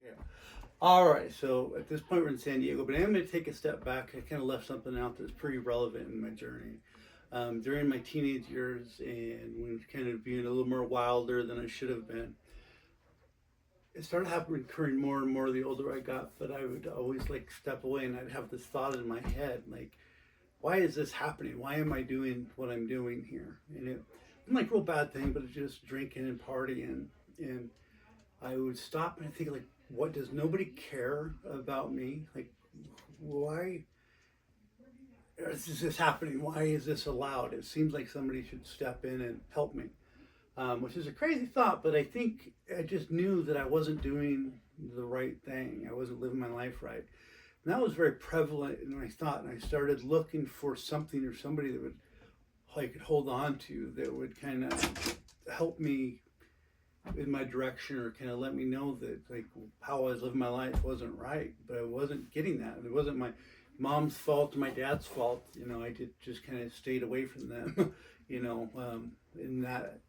Yeah. All right. So at this point, we're in San Diego, but I'm going to take a step back. I kind of left something out that's pretty relevant in my journey. During my teenage years and when kind of being a little more wilder than I should have been, it started happening, occurring more and more the older I got. But I would always like step away and I'd have this thought in my head, like, why is this happening? Why am I doing what I'm doing here? And it wasn't like real bad thing, but it's just drinking and partying. And I would stop and think, like, what, does nobody care about me? Like, why is this happening? Why is this allowed? It seems like somebody should step in and help me, which is a crazy thought, but I think I just knew that I wasn't doing the right thing. I wasn't living my life right. And that was very prevalent in my thought. And I started looking for something or somebody that would I could hold on to, that would kind of help me in my direction, or kind of let me know that like how I was living my life wasn't right. But I wasn't getting that. It wasn't my mom's fault or my dad's fault. I did just kind of stayed away from them. In that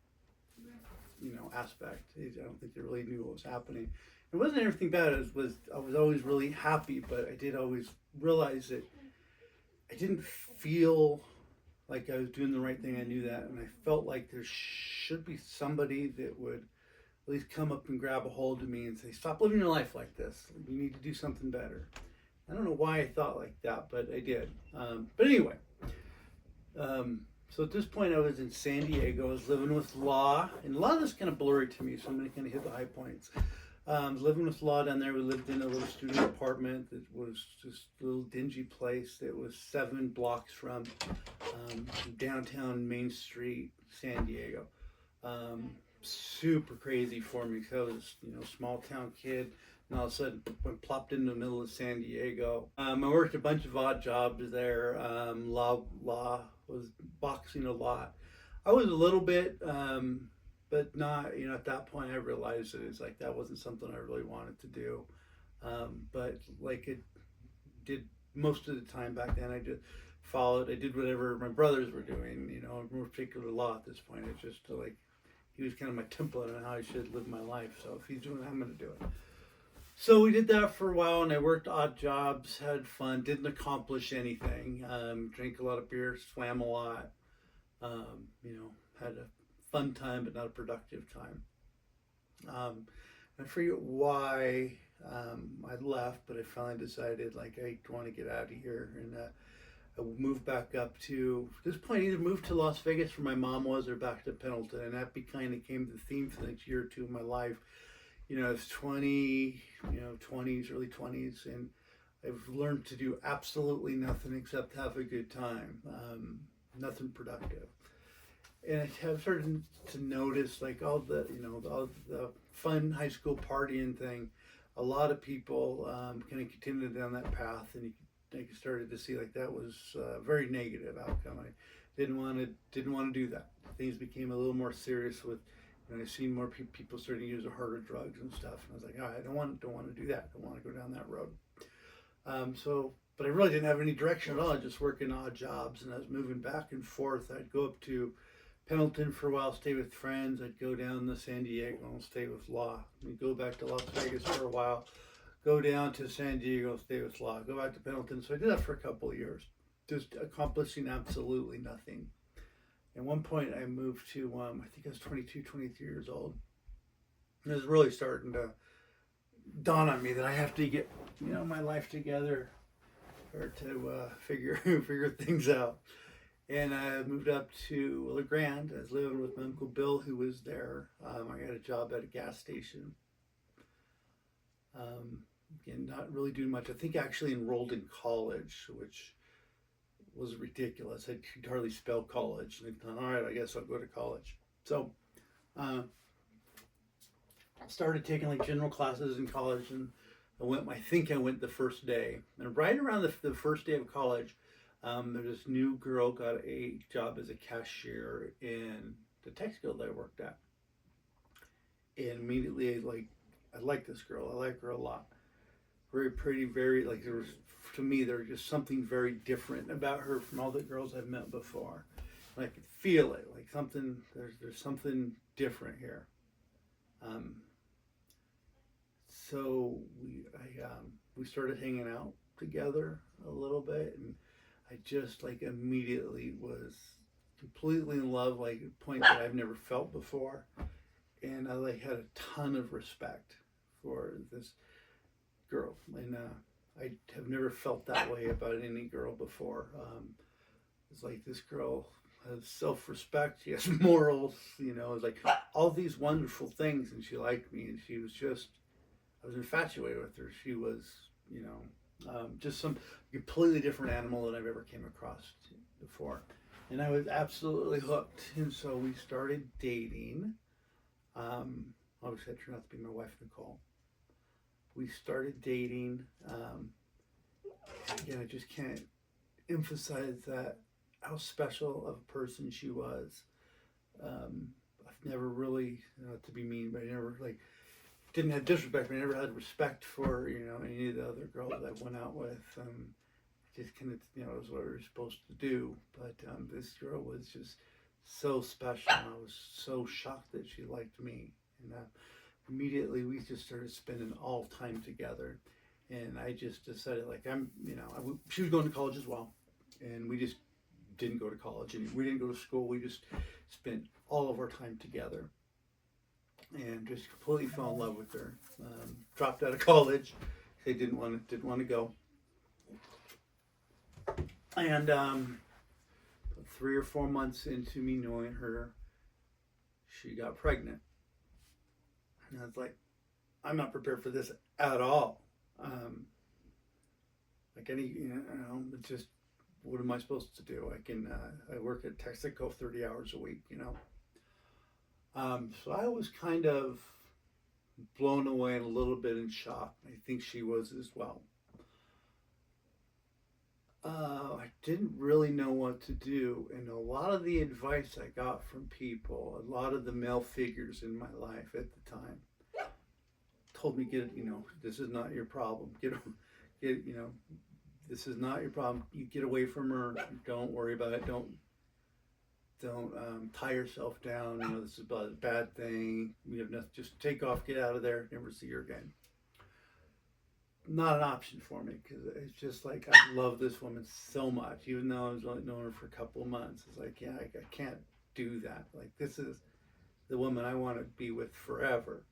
aspect. I don't think they really knew what was happening. It wasn't everything bad. Was I was always really happy, but I did always realize that I didn't feel like I was doing the right thing. I knew that, and I felt like there should be somebody that would at least come up and grab a hold of me and say, "Stop living your life like this. You need to do something better." I don't know why I thought like that, but I did. But anyway, so at this point, I was in San Diego. I was living with Law, and a lot of this kind of blurry to me, so I'm going to kind of hit the high points. Living with Law down there. We lived in a little student apartment that was just a little dingy place that was 7 blocks from downtown Main Street, San Diego. Super crazy for me because I was, small town kid, and all of a sudden went plopped in the middle of San Diego. I worked a bunch of odd jobs there. Law was boxing a lot. I was a little bit, but not. At that point, I realized that it's like that wasn't something I really wanted to do. But like it did most of the time back then, I just followed. I did whatever my brothers were doing. More particular Law at this point. It's just like he was kind of my template on how I should live my life. So if he's doing it, I'm going to do it. So we did that for a while, and I worked odd jobs, had fun, didn't accomplish anything. Drank a lot of beer, swam a lot. Had a fun time, but not a productive time. I forget why I left, but I finally decided like I want to get out of here, and I moved back up to this point. Either moved to Las Vegas, where my mom was, or back to Pendleton, and that kind of became the theme for the next year or two of my life. I was 20, 20s, early 20s, and I've learned to do absolutely nothing except have a good time, nothing productive. And I have started to notice, like all the fun high school partying thing. A lot of people kind of continued down that path, and I started to see like that was a very negative outcome. I didn't want to do that. Things became a little more serious with. I've seen more people starting to use the harder drugs and stuff, and I was like, oh, I don't want to do that. I don't want to go down that road. But I really didn't have any direction at all. I was just working odd jobs, and I was moving back and forth. I'd go up to Pendleton for a while, stay with friends. I'd go down to San Diego and stay with Law. We'd go back to Las Vegas for a while, go down to San Diego, stay with Law, go back to Pendleton. So I did that for a couple of years, just accomplishing absolutely nothing. At one point, I moved to, I think I was 22, 23 years old. And it was really starting to dawn on me that I have to get, my life together, or to figure things out. And I moved up to La Grande. I was living with my Uncle Bill, who was there. I got a job at a gas station. Again, not really doing much. I think I actually enrolled in college, which was ridiculous. I could hardly spell college. And I thought, all right, I guess I'll go to college. So I started taking like general classes in college, and I think I went the first day. And right around the first day of college, there's this new girl got a job as a cashier in the tex guild I worked at. And immediately, I like this girl. I like her a lot. Very pretty, very, to me, there was just something very different about her from all the girls I've met before. And I could feel it, like there's something different here. so we started hanging out together a little bit, and I just like immediately was completely in love, like a point that I've never felt before, and I like had a ton of respect for this girl, and I have never felt that way about any girl before. It's like this girl has self-respect, she has morals, it's like all these wonderful things, and she liked me, and she was just, I was infatuated with her. She was, just some completely different animal than I've ever came across before. And I was absolutely hooked. And so we started dating. Obviously, that turned out to be my wife, Nicole. We started dating. Again, I just can't emphasize that how special of a person she was. I've never really, not to be mean, but I never like didn't have disrespect, but I never had respect for any of the other girls I went out with. Just kind of it was what we were supposed to do. But this girl was just so special. And I was so shocked that she liked me, and immediately we just started spending all time together. And I just decided, like, she was going to college as well, and we just didn't go to college, and we didn't go to school. We just spent all of our time together, and just completely fell in love with her. Dropped out of college. They didn't want to go, and 3 or 4 months into me knowing her, she got pregnant, and I was like, I'm not prepared for this at all. Like any, it's just, what am I supposed to do? I work at Texaco 30 hours a week, So I was kind of blown away and a little bit in shock. I think she was as well. I didn't really know what to do, and a lot of the advice I got from people, a lot of the male figures in my life at the time, told me, this is not your problem. This is not your problem. You get away from her. Don't worry about it. Don't tie yourself down. This is a bad thing. You have nothing. Just take off, get out of there, never see her again. Not an option for me, because it's just like, I love this woman so much, even though I was only knowing her for a couple of months. It's like, yeah, I can't do that. Like, this is the woman I want to be with forever.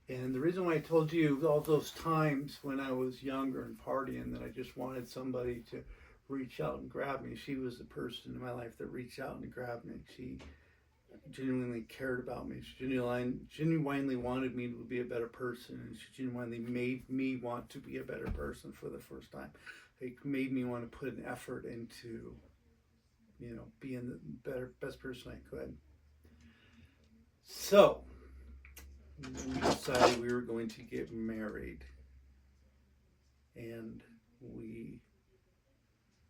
And the reason why I told you all those times when I was younger and partying that I just wanted somebody to reach out and grab me, she was the person in my life that reached out and grabbed me. She genuinely cared about me. She genuinely wanted me to be a better person, and she genuinely made me want to be a better person for the first time. It made me want to put an effort into, being the best person I could. So we decided we were going to get married, and we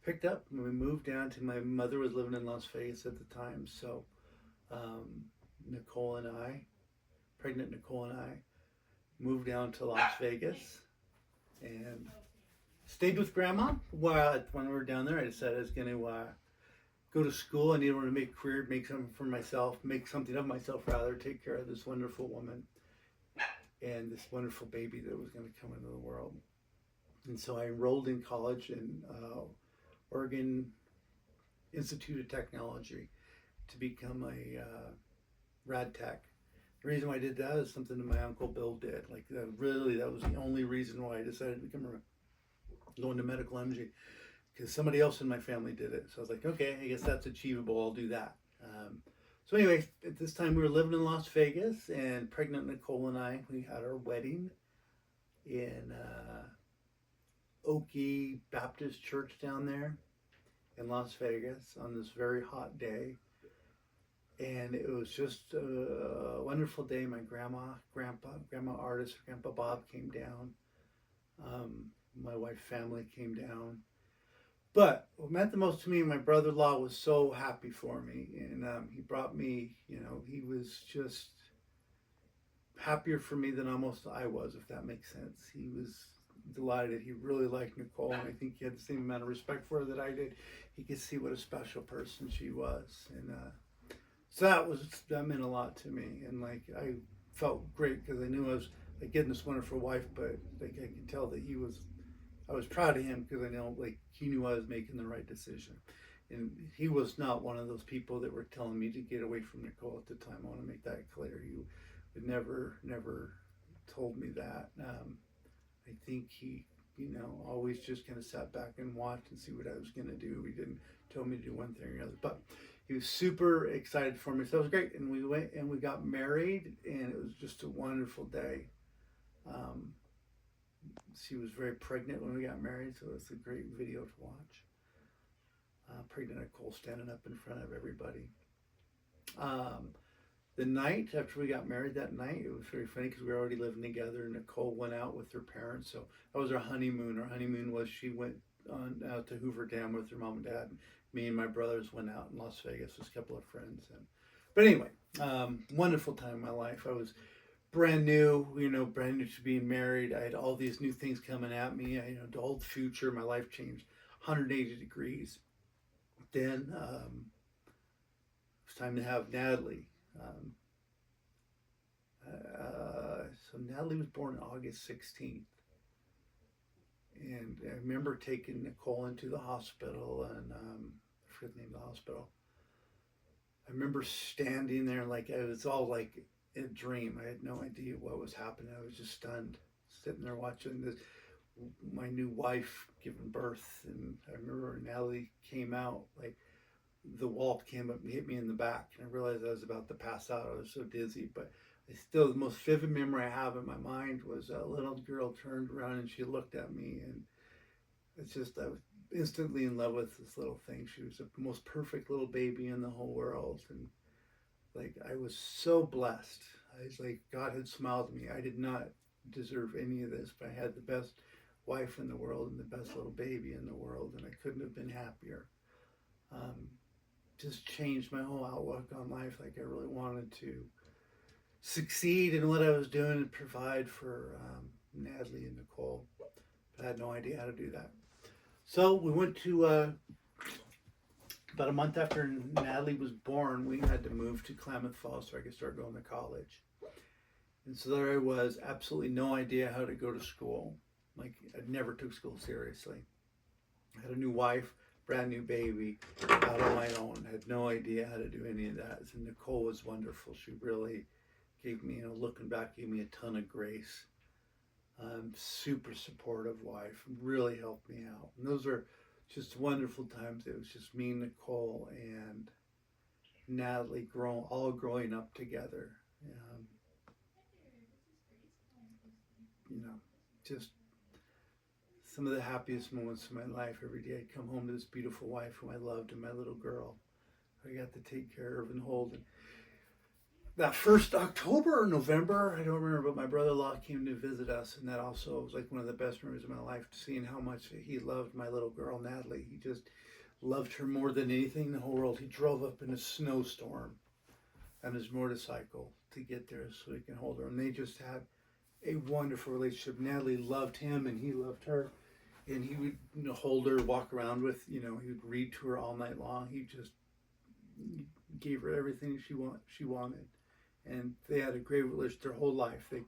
picked up and we moved down to, my mother was living in Las Vegas at the time, so pregnant Nicole and I moved down to Las Vegas and stayed with Grandma. When we were down there, I decided I was going to go to school. I needed to make a career, make something for myself, make something of myself rather, take care of this wonderful woman and this wonderful baby that was going to come into the world. And so I enrolled in college in Oregon Institute of Technology to become a rad tech. The reason why I did that is something that my Uncle Bill did. Like, that was the only reason why I decided to go into medical imaging, because somebody else in my family did it. So I was like, okay, I guess that's achievable. I'll do that. So anyway, at this time we were living in Las Vegas, and pregnant Nicole and I, we had our wedding in Oakey Baptist Church down there in Las Vegas on this very hot day. And it was just a wonderful day. My grandma artist, Grandpa Bob came down. My wife's family came down. But what meant the most to me, my brother-in-law was so happy for me. And he brought me, he was just happier for me than almost I was, if that makes sense. He was delighted. He really liked Nicole, and I think he had the same amount of respect for her that I did. He could see what a special person she was. And so that meant a lot to me. And like, I felt great because I knew I like getting this wonderful wife, but like I could tell that I was proud of him because I know like he knew I was making the right decision. And he was not one of those people that were telling me to get away from Nicole at the time. I want to make that clear. He would never told me that. I think he, always just kind of sat back and watched and see what I was going to do. He didn't tell me to do one thing or another, but he was super excited for me. So it was great. And we went and we got married, and it was just a wonderful day. Um, she was very pregnant when we got married, so it's a great video to watch. Pregnant Nicole standing up in front of everybody. The night after we got married, that night, it was very funny because we were already living together. Nicole went out with her parents, so that was our honeymoon. Our honeymoon was she went out to Hoover Dam with her mom and dad. Me and my brothers went out in Las Vegas with a couple of friends. But anyway, wonderful time in my life. I was brand new, brand new to being married. I had all these new things coming at me. The old future, my life changed 180 degrees. Then it was time to have Natalie. So Natalie was born August 16th. And I remember taking Nicole into the hospital, and I forget the name of the hospital. I remember standing there like it was all like a dream. I had no idea what was happening. I was just stunned, sitting there watching my new wife giving birth. And I remember Natalie came out, like the wall came up and hit me in the back, and I realized I was about to pass out. I was so dizzy, but the most vivid memory I have in my mind was a little girl turned around and she looked at me, and I was instantly in love with this little thing. She was the most perfect little baby in the whole world, and like I was so blessed. I was like, God had smiled at me. I did not deserve any of this, but I had the best wife in the world and the best little baby in the world, and I couldn't have been happier. Just changed my whole outlook on life. Like I really wanted to succeed in what I was doing and provide for Natalie and Nicole. But I had no idea how to do that. So we went to, about a month after Natalie was born, we had to move to Klamath Falls so I could start going to college. And so there I was, absolutely no idea how to go to school. Like I never took school seriously. I had a new wife, brand new baby, out on my own. Had no idea how to do any of that. And Nicole was wonderful. She really gave me, looking back, gave me a ton of grace. Super supportive wife, really helped me out. And those are just wonderful times. It was just me, Nicole, and Natalie all growing up together. Just some of the happiest moments of my life. Every day I'd come home to this beautiful wife whom I loved and my little girl I got to take care of and hold. And that first October or November, I don't remember, but my brother-in-law came to visit us, and that also was like one of the best memories of my life, seeing how much he loved my little girl, Natalie. He just loved her more than anything in the whole world. He drove up in a snowstorm on his motorcycle to get there so he can hold her, and they just had a wonderful relationship. Natalie loved him, and he loved her, and he would hold her, walk around with, he would read to her all night long. He just gave her everything she wanted. And they had a great relationship their whole life. They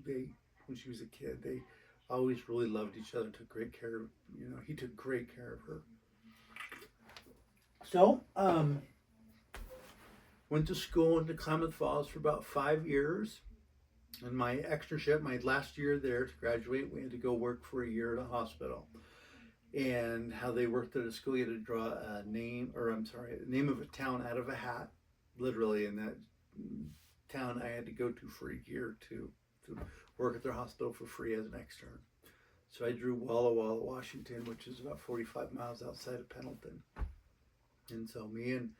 when she was a kid, they always really loved each other. Took great care of, he took great care of her. So, went to school in Klamath Falls for about 5 years. And my externship, my last year there to graduate, we had to go work for a year at a hospital. And how they worked at a school, you had to draw a name of a town out of a hat, literally, in that town I had to go to for a year to work at their hospital for free as an extern. So I drew Walla Walla, Washington, which is about 45 miles outside of Pendleton. And so me and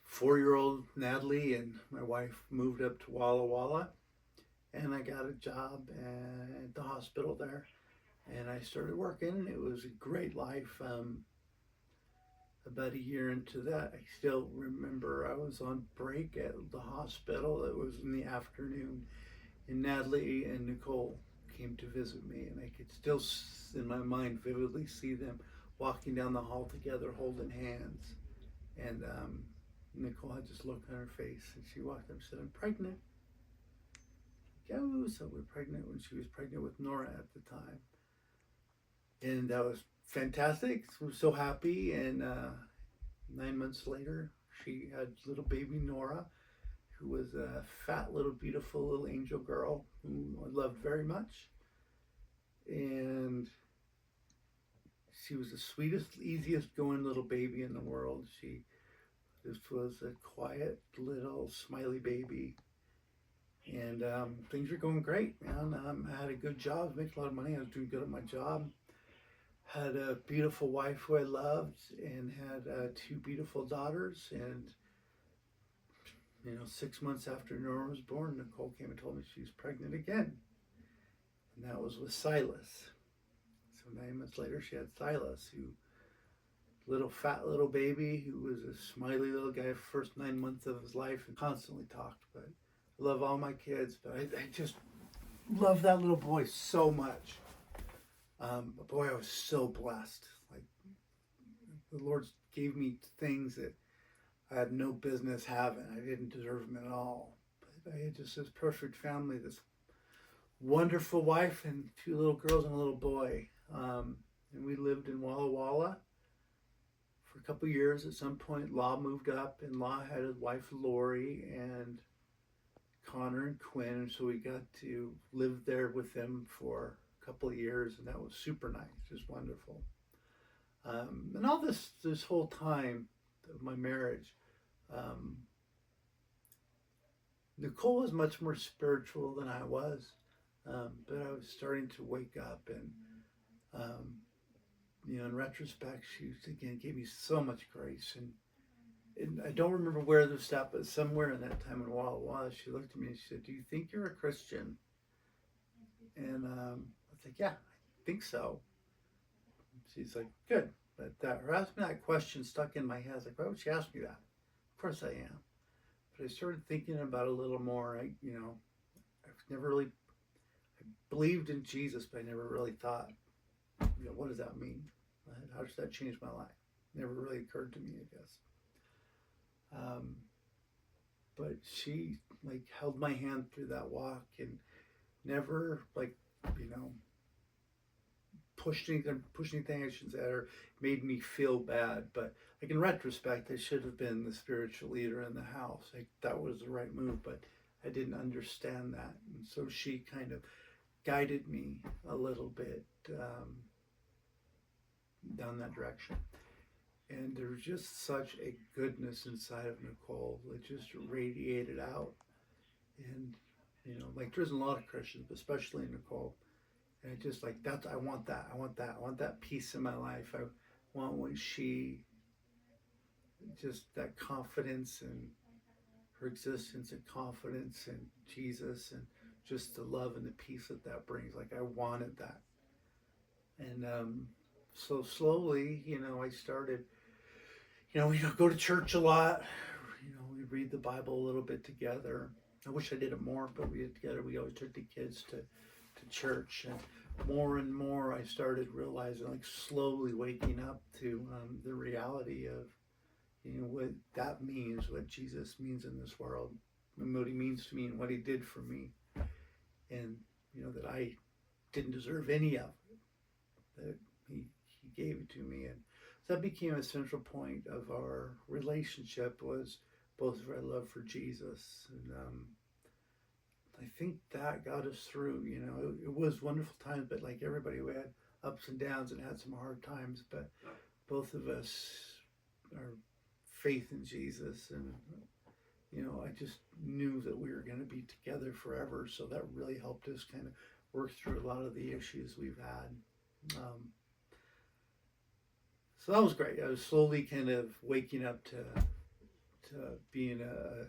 4-year-old Natalie and my wife moved up to Walla Walla, and I got a job at the hospital there, and I started working. It was a great life. About a year into that, I still remember I was on break at the hospital. It was in the afternoon, and Natalie and Nicole came to visit me, and I could still, in my mind, vividly see them walking down the hall together, holding hands. And Nicole had just looked on her face, and she walked up and said, "I'm pregnant." go. So we were pregnant when she was pregnant with Nora at the time. And that was fantastic. We were so happy. And 9 months later, she had little baby Nora, who was a fat, little, beautiful little angel girl who I loved very much. And she was the sweetest, easiest going little baby in the world. This was a quiet, little, smiley baby. And things were going great, man. I had a good job, making a lot of money. I was doing good at my job. Had a beautiful wife who I loved, and had two beautiful daughters. And 6 months after Nora was born, Nicole came and told me she was pregnant again, and that was with Silas. So 9 months later, she had Silas, who little fat little baby, who was a smiley little guy first 9 months of his life and constantly talked. But I love all my kids, but I just love that little boy so much. Boy, I was so blessed. Like, the Lord gave me things that I had no business having. I didn't deserve them at all. But I had just this perfect family, this wonderful wife, and two little girls and a little boy. And we lived in Walla Walla for a couple years. At some point, Law moved up, and Law had his wife Lori and Connor and Quinn, and so we got to live there with them for a couple of years, and that was super nice, just wonderful. And all this whole time of my marriage, Nicole was much more spiritual than I was, but I was starting to wake up, and in retrospect, she again gave me so much grace, and I don't remember where this stopped, but somewhere in that time in Walla Walla, she looked at me and she said, "Do you think you're a Christian?" And I was like, "Yeah, I think so." She's like, "Good." But her asking me that question stuck in my head. I was like, "Why would she ask me that?" Of course I am. But I started thinking about it a little more. I never really, I believed in Jesus, but I never really thought, what does that mean? How does that change my life? Never really occurred to me, I guess. But she held my hand through that walk and never pushed anything I shouldn't say, or made me feel bad. But in retrospect, I should have been the spiritual leader in the house. That was the right move, but I didn't understand that. And so she kind of guided me a little bit down that direction. And there was just such a goodness inside of Nicole that just radiated out. And, there isn't a lot of Christians, but especially Nicole. And I just I want that. I want that peace in my life. I want what she, just that confidence and her existence and confidence in Jesus and just the love and the peace that brings. I wanted that. And so slowly, I started, we go to church a lot. We read the Bible a little bit together. I wish I did it more, but we did together. We always took the kids to church. And more I started realizing, slowly waking up to the reality of, what that means, what Jesus means in this world, and what he means to me and what he did for me. And, that I didn't deserve any of it, that he gave it to me. And so that became a central point of our relationship, was both of our love for Jesus. And I think that got us through. It was wonderful times, but like everybody, we had ups and downs and had some hard times. But both of us, our faith in Jesus, and I just knew that we were going to be together forever. So that really helped us kind of work through a lot of the issues we've had. So that was great. I was slowly kind of waking up to being a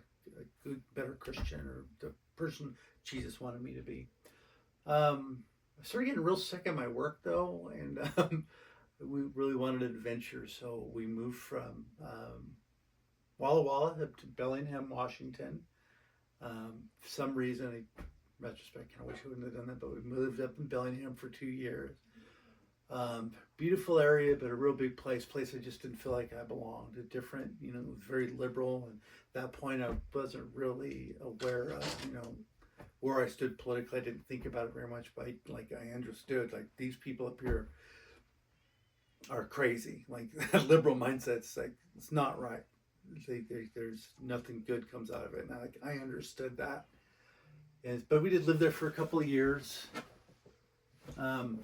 good, better Christian, or the person Jesus wanted me to be. I started getting real sick at my work though, and we really wanted adventure, so we moved from Walla Walla up to Bellingham, Washington. For some reason, in retrospect, I kind of wish I wouldn't have done that, but we moved up in Bellingham for 2 years. Beautiful area, but a real big place I just didn't feel like I belonged. A different, it was very liberal, and at that point I wasn't really aware of, where I stood politically. I didn't think about it very much, but I understood like these people up here are crazy. Like that liberal mindset's like it's not right. There's nothing good comes out of it. And I understood that. But we did live there for a couple of years. Um,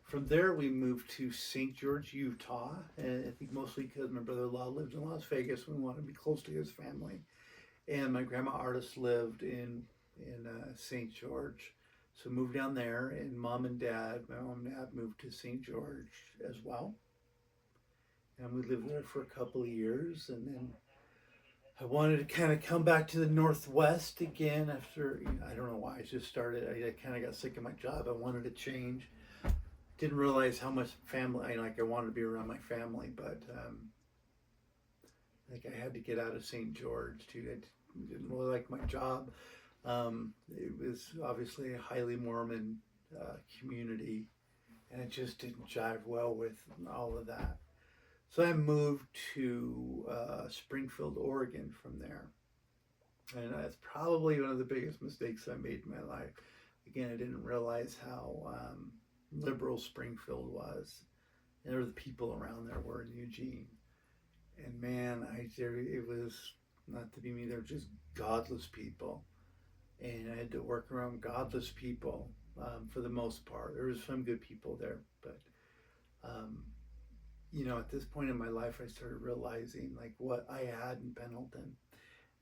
from there, we moved to St. George, Utah, and I think mostly because my brother-in-law lived in Las Vegas. We wanted to be close to his family, and my grandma Artis lived in St. George, so moved down there. And my mom and dad moved to St. George as well, and we lived there for a couple of years, and then I wanted to kind of come back to the Northwest again after, I don't know why, I just started, I kind of got sick of my job. I wanted to change. Didn't realize how much family, I wanted to be around my family, but I had to get out of St. George too. I didn't really like my job. It was obviously a highly Mormon community, and it just didn't jive well with all of that. So I moved to Springfield, Oregon from there. And that's probably one of the biggest mistakes I made in my life. Again, I didn't realize how liberal Springfield was. And the people around there were in Eugene. And man, it was, not to be mean, they were just godless people. And I had to work around godless people for the most part. There was some good people there, but at this point in my life, I started realizing like what I had in Pendleton,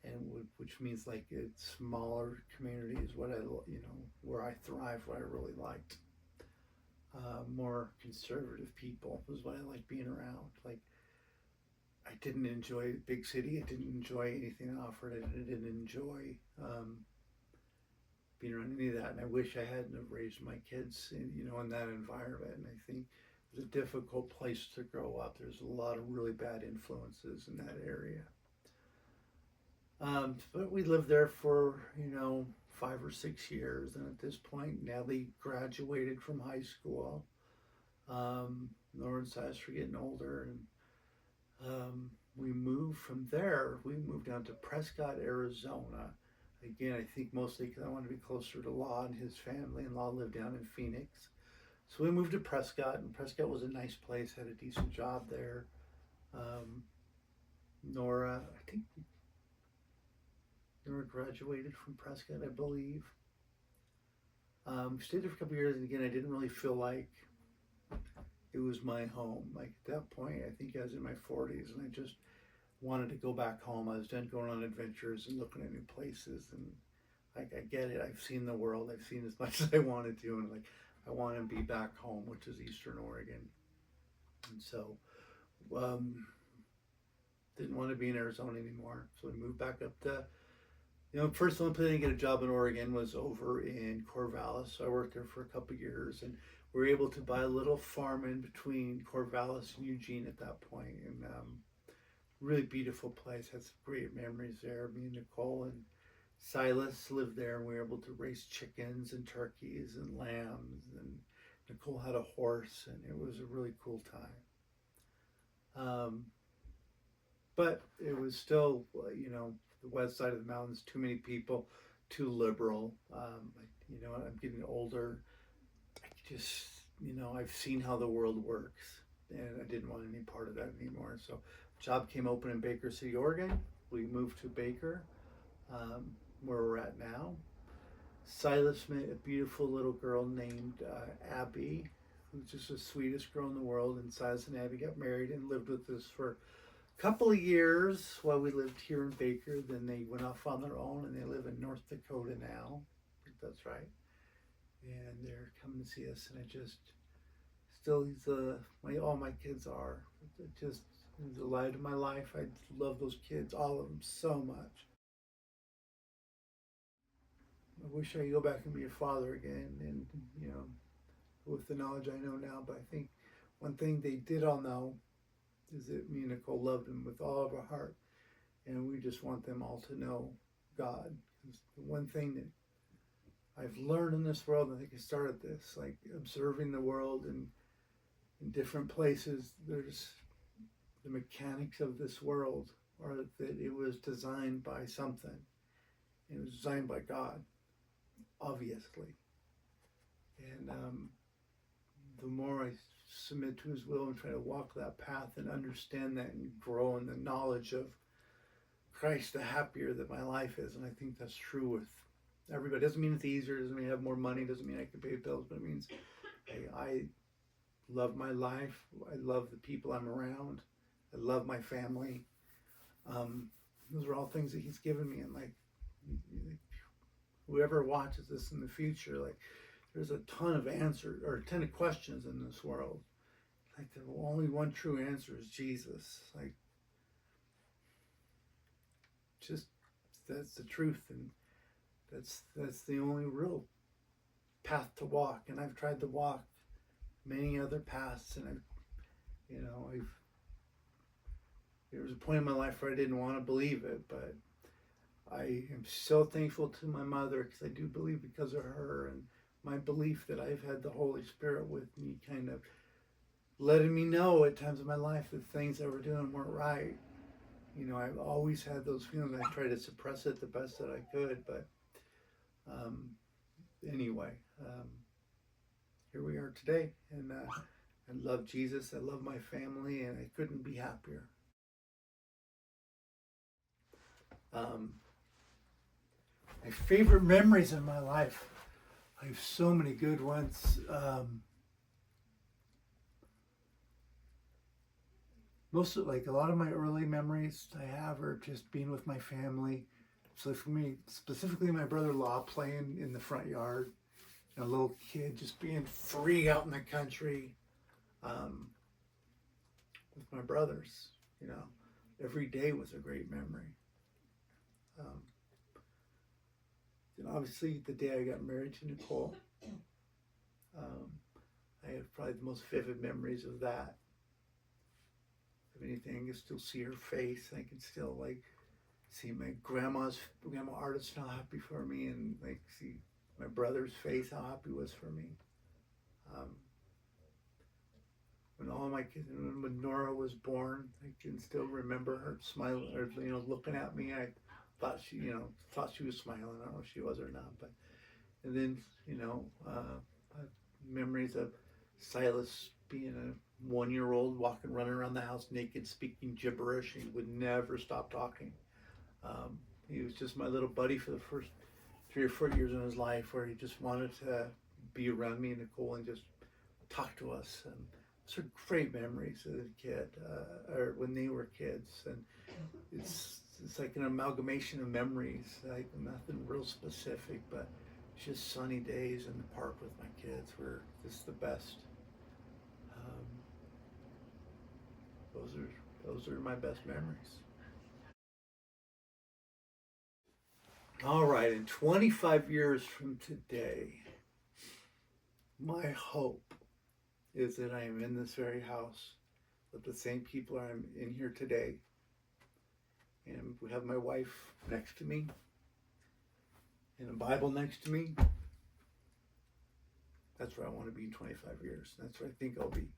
and which means like it's smaller communities. Where I thrive, what I really liked. More conservative people was what I liked being around. Like I didn't enjoy big city. I didn't enjoy anything that offered it. I didn't enjoy being around any of that. And I wish I hadn't have raised my kids in that environment. And I think it's a difficult place to grow up. There's a lot of really bad influences in that area. But we lived there for 5 or 6 years, and at this point, Nellie graduated from high school. Nora and Silas were getting older, and we moved from there. We moved down to Prescott, Arizona. Again, I think mostly because I wanted to be closer to Law and his family, and Law lived down in Phoenix. So we moved to Prescott, and Prescott was a nice place, had a decent job there. Nora graduated from Prescott, I believe. Stayed there for a couple of years, and again, I didn't really feel like it was my home. Like at that point, I think I was in my 40s, and I just wanted to go back home. I was done going on adventures and looking at new places, and I get it. I've seen the world. I've seen as much as I wanted to, and I want to be back home, which is Eastern Oregon. And so, didn't want to be in Arizona anymore. So we moved back up to, first the only place I didn't get a job in Oregon was over in Corvallis. So I worked there for a couple of years, and we were able to buy a little farm in between Corvallis and Eugene at that point. And really beautiful place. Had some great memories there. Me and Nicole and Silas lived there, and we were able to raise chickens and turkeys and lambs, and Nicole had a horse, and it was a really cool time. But it was still, the west side of the mountains, too many people, too liberal. I'm getting older. I just, I've seen how the world works, and I didn't want any part of that anymore. So, job came open in Baker City, Oregon. We moved to Baker, where we're at now. Silas met a beautiful little girl named Abby, who's just the sweetest girl in the world. And Silas and Abby got married and lived with us for a couple of years while we lived here in Baker. Then they went off on their own, and they live in North Dakota now. I think that's right. And they're coming to see us, and all my kids are. He's the light of my life. I love those kids, all of them, so much. I wish I could go back and be a father again, and with the knowledge I know now. But I think one thing they did all know is that me and Nicole loved them with all of our heart, and we just want them all to know God. It's the one thing that I've learned in this world, and I think I started this, like observing the world and in different places. There's the mechanics of this world, or that it was designed by something. It was designed by God. obviously. And the more I submit to His will and try to walk that path and understand that and grow in the knowledge of Christ, the happier that my life is. And I think that's true with everybody. Doesn't mean it's easier, doesn't mean I have more money, doesn't mean I can pay bills, but it means hey, I love my life. I love the people I'm around. I love my family. Those are all things that He's given me. And like whoever watches this in the future, like there's a ton of answers or a ton of questions in this world. Like the only one true answer is Jesus. Like just that's the truth, and that's the only real path to walk. And I've tried to walk many other paths, and there was a point in my life where I didn't want to believe it, but I am so thankful to my mother, because I do believe because of her and my belief that I've had the Holy Spirit with me, kind of letting me know at times in my life that things I were doing weren't right. I've always had those feelings. I tried to suppress it the best that I could, but anyway, here we are today, and I love Jesus. I love my family, and I couldn't be happier. My favorite memories in my life. I have so many good ones. A lot of my early memories I have are just being with my family. So for me, specifically my brother-in-law playing in the front yard, and a little kid just being free out in the country with my brothers. Every day was a great memory. And obviously the day I got married to Nicole, I have probably the most vivid memories of that. If anything, I can still see her face. I can still see my grandma Artist how happy for me, and see my brother's face how happy he was for me. When all my kids, when Nora was born, I can still remember her smiling or looking at me. I thought she was smiling. I don't know if she was or not, but and then memories of Silas being a 1-year-old running around the house naked, speaking gibberish. He would never stop talking. He was just my little buddy for the first 3 or 4 years in his life, where he just wanted to be around me and Nicole and just talk to us. And those are great memories as a kid, or when they were kids. And it's like an amalgamation of memories, like nothing real specific, but just sunny days in the park with my kids were just the best. Those are my best memories. All right, in 25 years from today, my hope is that I am in this very house with the same people I'm in here today, and we have my wife next to me and a Bible next to me. That's where I want to be in 25 years. That's where I think I'll be.